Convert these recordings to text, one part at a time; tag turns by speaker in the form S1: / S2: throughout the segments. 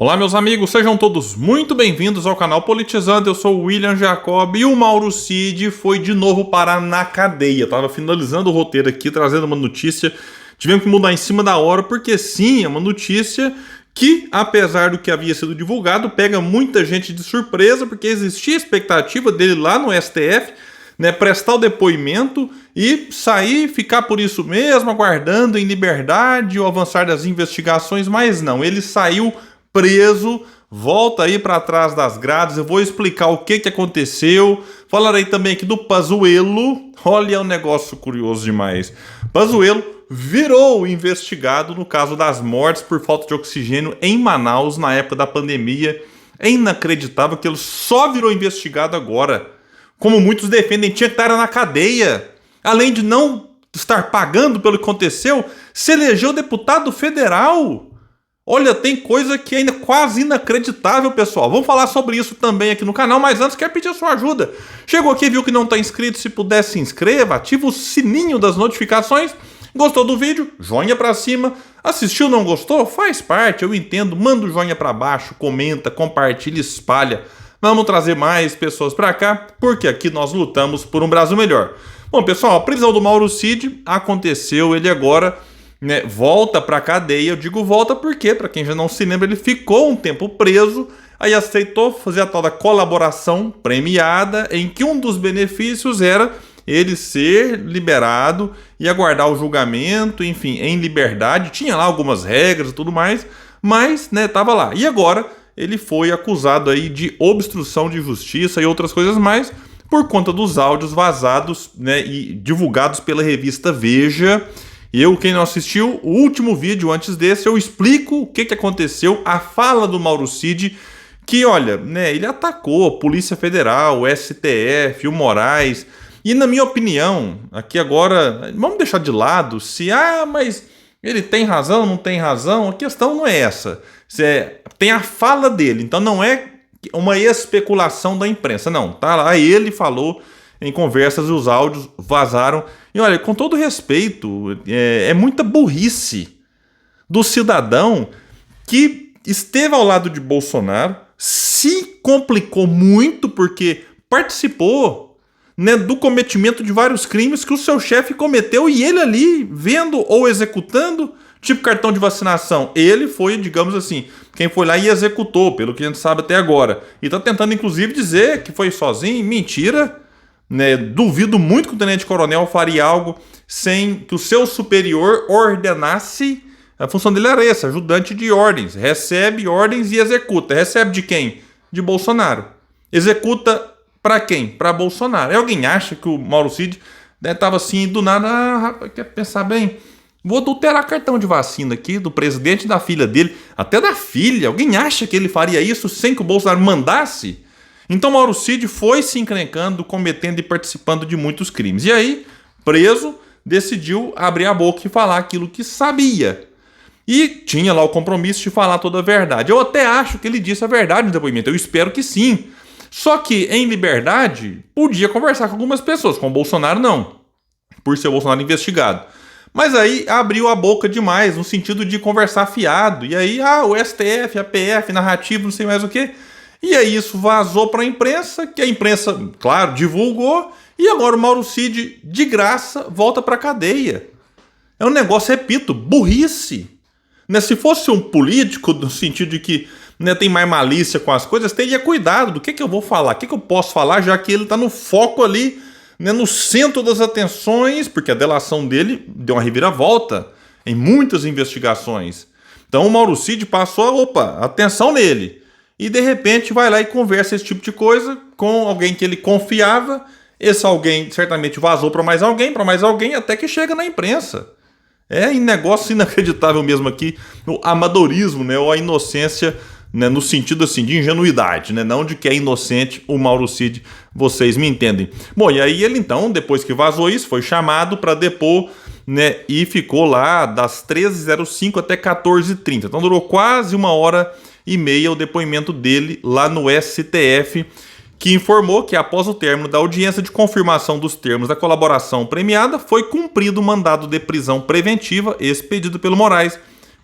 S1: Olá, meus amigos, sejam todos muito bem-vindos ao canal Politizando. Eu sou o William Jacob e o Mauro Cid foi de novo parar na cadeia. Tava finalizando o roteiro aqui, trazendo uma notícia. Tivemos que mudar em cima da hora, porque sim, é uma notícia que, apesar do que havia sido divulgado, pega muita gente de surpresa, porque existia a expectativa dele lá no STF, né, prestar o depoimento e sair, ficar por isso mesmo, aguardando em liberdade o avançar das investigações, mas não, ele saiu preso, volta aí para trás das grades. Eu vou explicar o que aconteceu. Falarei também aqui do Pazuello. Olha, é um negócio curioso demais. Pazuello virou investigado no caso das mortes por falta de oxigênio em Manaus na época da pandemia. É inacreditável que ele só virou investigado agora. Como muitos defendem, tinha que estar na cadeia. Além de não estar pagando pelo que aconteceu, se elegeu deputado federal. Olha, tem coisa que é ainda quase inacreditável, pessoal. Vamos falar sobre isso também aqui no canal, mas antes quero pedir a sua ajuda. Chegou aqui, viu que não está inscrito? Se puder, se inscreva, ativa o sininho das notificações. Gostou do vídeo? Joinha pra cima. Assistiu, não gostou? Faz parte, eu entendo. Manda o joinha pra baixo, comenta, compartilha, espalha. Vamos trazer mais pessoas pra cá, porque aqui nós lutamos por um Brasil melhor. Bom, pessoal, a prisão do Mauro Cid aconteceu, ele agora, né, volta para a cadeia. Eu digo volta porque, para quem já não se lembra, ele ficou um tempo preso, aí aceitou fazer a tal da colaboração premiada, em que um dos benefícios era ele ser liberado e aguardar o julgamento, enfim, em liberdade. Tinha lá algumas regras e tudo mais, mas, né, tava lá. E agora ele foi acusado aí de obstrução de justiça e outras coisas mais, por conta dos áudios vazados, né, e divulgados pela revista Veja. Quem não assistiu o último vídeo antes desse, eu explico o que aconteceu, a fala do Mauro Cid, que, olha, né, ele atacou a Polícia Federal, o STF, o Moraes, e na minha opinião, aqui agora, vamos deixar de lado se, mas ele tem razão, não tem razão, a questão não é essa. Tem a fala dele, então não é uma especulação da imprensa, não, tá lá, ele falou em conversas e os áudios vazaram. E olha, com todo respeito, é muita burrice do cidadão que esteve ao lado de Bolsonaro, se complicou muito porque participou, né, do cometimento de vários crimes que o seu chefe cometeu e ele ali vendo ou executando, tipo cartão de vacinação. Ele foi, digamos assim, quem foi lá e executou, pelo que a gente sabe até agora. E está tentando, inclusive, dizer que foi sozinho. Mentira. Né, duvido muito que o tenente-coronel faria algo sem que o seu superior ordenasse. A função dele era essa, ajudante de ordens. Recebe ordens e executa. Recebe de quem? De Bolsonaro. Executa para quem? Para Bolsonaro. E alguém acha que o Mauro Cid estava assim, do nada, rapaz, quer pensar bem? Vou adulterar cartão de vacina aqui do presidente e da filha dele, até da filha. Alguém acha que ele faria isso sem que o Bolsonaro mandasse? Então Mauro Cid foi se encrencando, cometendo e participando de muitos crimes. E aí, preso, decidiu abrir a boca e falar aquilo que sabia. E tinha lá o compromisso de falar toda a verdade. Eu até acho que ele disse a verdade no depoimento, eu espero que sim. Só que, em liberdade, podia conversar com algumas pessoas, com o Bolsonaro não, por ser o Bolsonaro investigado. Mas aí abriu a boca demais, no sentido de conversar fiado. E aí, o STF, a PF, narrativo, não sei mais o quê. E aí isso vazou para a imprensa, que a imprensa, claro, divulgou, e agora o Mauro Cid, de graça, volta para a cadeia. É um negócio, repito, burrice. Né? Se fosse um político, no sentido de que, né, tem mais malícia com as coisas, teria cuidado do que eu vou falar, o que eu posso falar, já que ele está no foco ali, né, no centro das atenções, porque a delação dele deu uma reviravolta em muitas investigações. Então o Mauro Cid passou, atenção nele. E de repente vai lá e conversa esse tipo de coisa com alguém que ele confiava. Esse alguém certamente vazou para mais alguém, até que chega na imprensa. É um negócio inacreditável mesmo aqui, o amadorismo, né, ou a inocência, né, no sentido assim de ingenuidade, né, não de que é inocente o Mauro Cid, vocês me entendem. Bom, e aí ele então, depois que vazou isso, foi chamado para depor, né, e ficou lá das 13h05 até 14h30. Então durou quase 1h30 o depoimento dele lá no STF, que informou que após o término da audiência de confirmação dos termos da colaboração premiada, foi cumprido o mandado de prisão preventiva expedido pelo Moraes,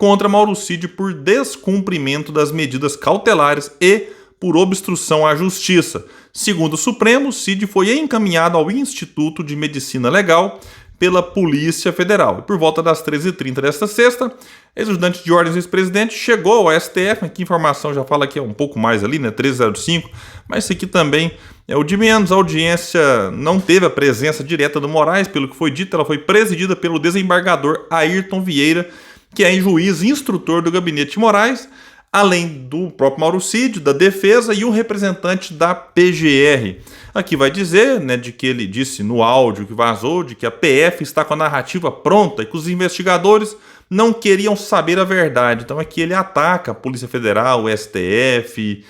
S1: contra Mauro Cid por descumprimento das medidas cautelares e por obstrução à justiça. Segundo o Supremo, Cid foi encaminhado ao Instituto de Medicina Legal pela Polícia Federal. E por volta das 13h30 desta sexta, ex-ajudante de ordens do ex-presidente chegou ao STF. Aqui a informação já fala que é um pouco mais ali, né? 13h05, mas isso aqui também é o de menos. A audiência não teve a presença direta do Moraes, pelo que foi dito, ela foi presidida pelo desembargador Ayrton Vieira, que é juiz e instrutor do gabinete de Moraes, além do próprio Mauro Cid, da defesa e um representante da PGR. Aqui vai dizer, né, de que ele disse no áudio que vazou, de que a PF está com a narrativa pronta e que os investigadores não queriam saber a verdade. Então aqui ele ataca a Polícia Federal, o STF,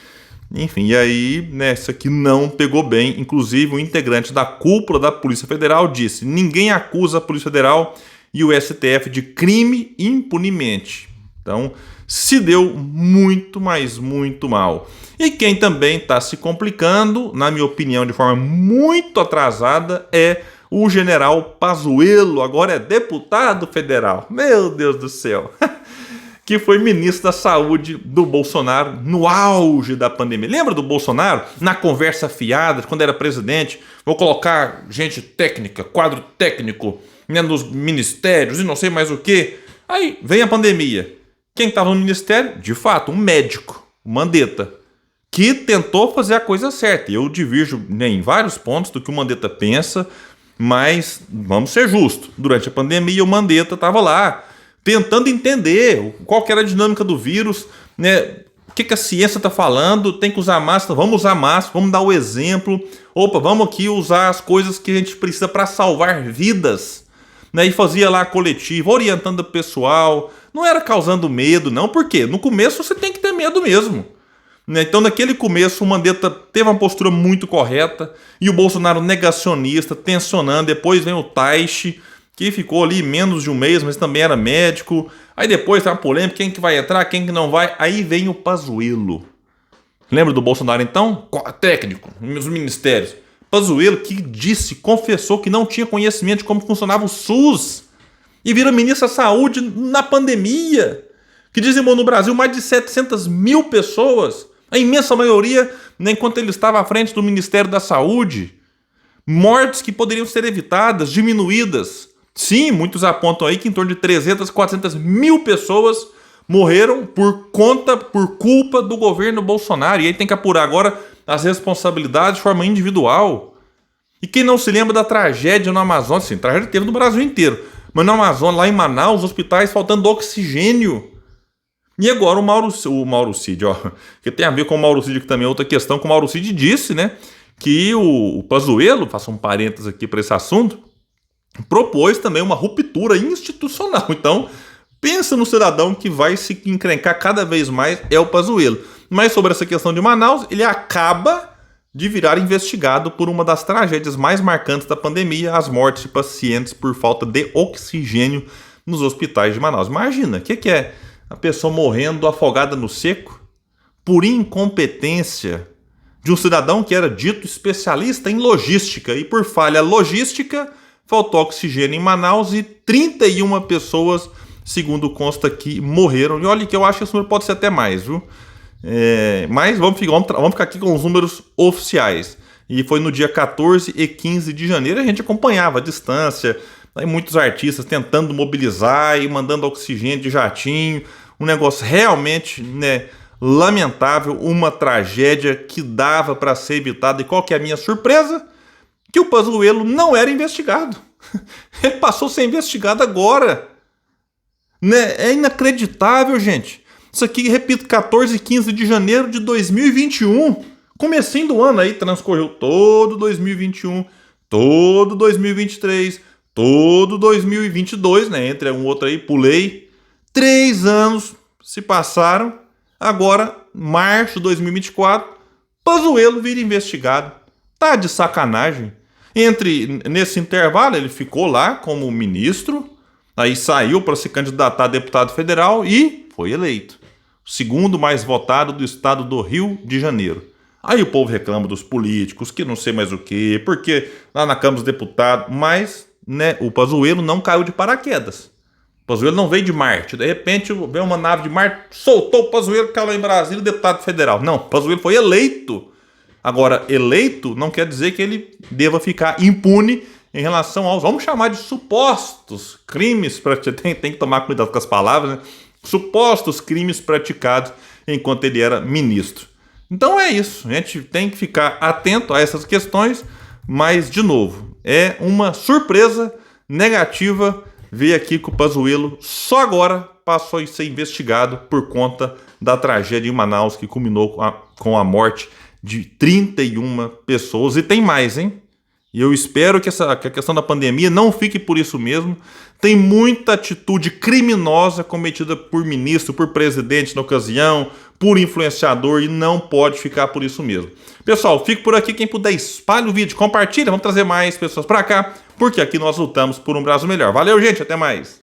S1: enfim, e aí, né, isso aqui não pegou bem. Inclusive, o integrante da cúpula da Polícia Federal disse: ninguém acusa a Polícia Federal e o STF de crime impunemente. Então, se deu muito, mas muito mal. E quem também está se complicando, na minha opinião, de forma muito atrasada, é o general Pazuello, agora é deputado federal. Meu Deus do céu! Que foi ministro da Saúde do Bolsonaro no auge da pandemia. Lembra do Bolsonaro? Na conversa fiada, quando era presidente, vou colocar gente técnica, quadro técnico, né, nos ministérios e não sei mais o quê. Aí vem a pandemia. Quem estava no ministério? De fato, um médico, o Mandetta, que tentou fazer a coisa certa. Eu divirjo, né, em vários pontos do que o Mandetta pensa, mas vamos ser justos. Durante a pandemia, o Mandetta estava lá, tentando entender qual que era a dinâmica do vírus, né? O que a ciência está falando, tem que usar máscara, vamos usar máscara, vamos dar o exemplo. Opa, vamos aqui usar as coisas que a gente precisa para salvar vidas. Né? E fazia lá a coletiva, orientando o pessoal, não era causando medo, não, porque no começo você tem que ter medo mesmo. Né? Então, naquele começo, o Mandetta teve uma postura muito correta e o Bolsonaro negacionista, tensionando. Depois vem o Taishi, que ficou ali menos de um mês, mas também era médico. Aí depois tem uma polêmica, quem que vai entrar, quem que não vai. Aí vem o Pazuello. Lembra do Bolsonaro então? Técnico, nos ministérios. Pazuello que disse, confessou que não tinha conhecimento de como funcionava o SUS. E vira ministro da Saúde na pandemia, que dizimou no Brasil mais de 700 mil pessoas. A imensa maioria, né, enquanto ele estava à frente do Ministério da Saúde. Mortes que poderiam ser evitadas, diminuídas. Sim, muitos apontam aí que em torno de 300, 400 mil pessoas morreram por culpa do governo Bolsonaro. E aí tem que apurar agora as responsabilidades de forma individual. E quem não se lembra da tragédia no Amazonas, sim, tragédia teve no Brasil inteiro, mas no Amazonas, lá em Manaus, hospitais faltando oxigênio. E agora o Mauro Cid, ó, que tem a ver com o Mauro Cid, que também é outra questão, que o Mauro Cid disse, né, que o Pazuello, faço um parênteses aqui para esse assunto, propôs também uma ruptura institucional. Então, pensa no cidadão que vai se encrencar cada vez mais, é o Pazuello. Mas sobre essa questão de Manaus, ele acaba de virar investigado por uma das tragédias mais marcantes da pandemia, as mortes de pacientes por falta de oxigênio nos hospitais de Manaus. Imagina, o que é a pessoa morrendo afogada no seco por incompetência de um cidadão que era dito especialista em logística, e por falha logística faltou oxigênio em Manaus e 31 pessoas, segundo consta aqui, morreram. E olha que eu acho que esse número pode ser até mais, viu? Mas vamos ficar aqui com os números oficiais. E foi no dia 14 e 15 de janeiro, a gente acompanhava a distância, aí muitos artistas tentando mobilizar e mandando oxigênio de jatinho, um negócio realmente, né, lamentável, uma tragédia que dava para ser evitada. E qual que é a minha surpresa? Que o Pazuello não era investigado. Ele passou a ser investigado agora. Né? É inacreditável, gente. Isso aqui, repito, 14 e 15 de janeiro de 2021. Comecinho do ano aí, transcorreu todo 2021, todo 2023, todo 2022, né? Entre um outro aí, pulei. 3 anos se passaram. Agora, março de 2024, Pazuello vira investigado. Tá de sacanagem. Nesse intervalo, ele ficou lá como ministro, aí saiu para se candidatar a deputado federal e foi eleito. O segundo mais votado do estado do Rio de Janeiro. Aí o povo reclama dos políticos, que não sei mais o quê, porque lá na Câmara dos Deputados, mas, né, o Pazuello não caiu de paraquedas. O Pazuello não veio de Marte. De repente veio uma nave de Marte, soltou o Pazuello, caiu lá em Brasília, deputado federal. Não, Pazuello foi eleito. Agora, eleito não quer dizer que ele deva ficar impune em relação aos, vamos chamar de supostos crimes, tem que tomar cuidado com as palavras, né? Supostos crimes praticados enquanto ele era ministro. Então é isso, a gente tem que ficar atento a essas questões, mas, de novo, é uma surpresa negativa ver aqui que o Pazuello só agora passou a ser investigado por conta da tragédia em Manaus, que culminou com a morte de 31 pessoas. E tem mais, hein? E eu espero que a questão da pandemia não fique por isso mesmo. Tem muita atitude criminosa cometida por ministro, por presidente na ocasião, por influenciador, e não pode ficar por isso mesmo. Pessoal, fico por aqui. Quem puder, espalhe o vídeo, compartilha. Vamos trazer mais pessoas para cá, porque aqui nós lutamos por um Brasil melhor. Valeu, gente. Até mais.